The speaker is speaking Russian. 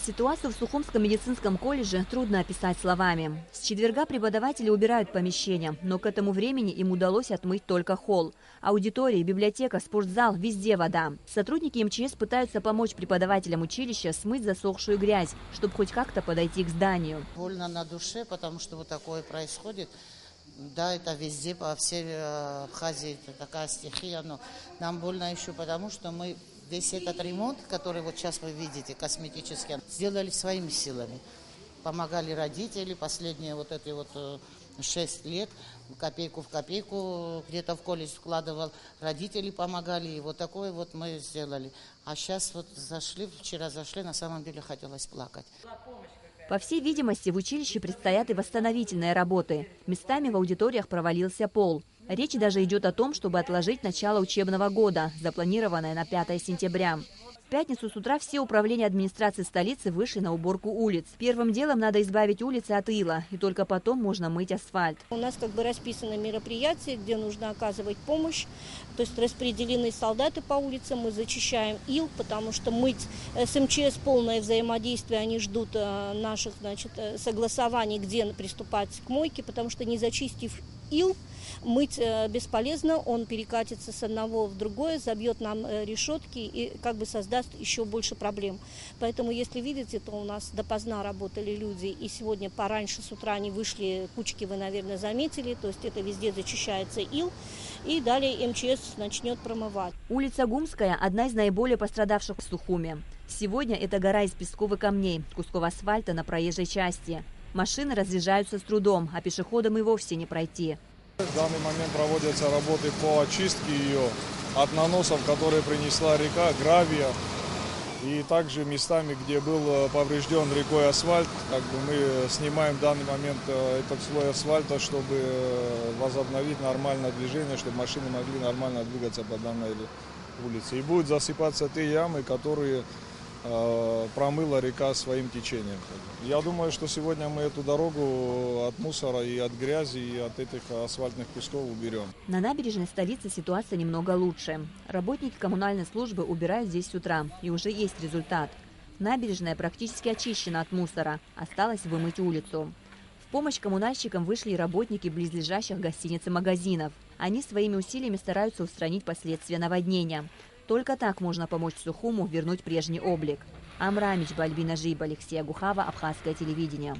Ситуацию в Сухумском медицинском колледже трудно описать словами. С четверга преподаватели убирают помещения, но к этому времени им удалось отмыть только холл. Аудитория, библиотека, спортзал – везде вода. Сотрудники МЧС пытаются помочь преподавателям училища смыть засохшую грязь, чтобы хоть как-то подойти к зданию. Больно на душе, потому что вот такое происходит. Да, это везде, по всей Абхазии, это такая стихия, но нам больно еще потому, что мы весь этот ремонт, который вот сейчас вы видите, косметический, сделали своими силами. Помогали родители, последние вот эти вот 6 лет, копейку в копейку где-то в колледж вкладывал, родители помогали, и вот такое вот мы сделали. А сейчас вот вчера зашли, на самом деле хотелось плакать. По всей видимости, в училище предстоят и восстановительные работы. Местами в аудиториях провалился пол. Речь даже идет о том, чтобы отложить начало учебного года, запланированное на 5 сентября. В пятницу с утра все управления администрации столицы вышли на уборку улиц. Первым делом надо избавить улицы от ила, и только потом можно мыть асфальт. У нас расписано мероприятие, где нужно оказывать помощь. То есть распределены солдаты по улицам, мы зачищаем ил, потому что мыть с МЧС полное взаимодействие, они ждут наших согласований, где приступать к мойке, потому что не зачистив ил, мыть бесполезно, он перекатится с одного в другое, забьет нам решетки и создаст еще больше проблем. Поэтому, если видите, то у нас допоздна работали люди, и сегодня пораньше с утра они вышли, кучки вы, наверное, заметили, то есть это везде зачищается ил, и далее МЧС начнет промывать. Улица Гумская – одна из наиболее пострадавших в Сухуме. Сегодня это гора из песков и камней, кусков асфальта на проезжей части. Машины разъезжаются с трудом, а пешеходам и вовсе не пройти. В данный момент проводятся работы по очистке ее от наносов, которые принесла река, гравия. И также местами, где был поврежден рекой асфальт, мы снимаем в данный момент этот слой асфальта, чтобы возобновить нормальное движение, чтобы машины могли нормально двигаться по данной улице. И будут засыпаться те ямы, которые промыла река своим течением. Я думаю, что сегодня мы эту дорогу от мусора и от грязи, и от этих асфальтных кусков уберем. На набережной столицы ситуация немного лучше. Работники коммунальной службы убирают здесь с утра, и уже есть результат. Набережная практически очищена от мусора, осталось вымыть улицу. В помощь коммунальщикам вышли и работники близлежащих гостиниц и магазинов. Они своими усилиями стараются устранить последствия наводнения. Только так можно помочь Сухуму вернуть прежний облик. Амрамич, Бальбина Жиба, Алексей Агухава, Абхазское телевидение.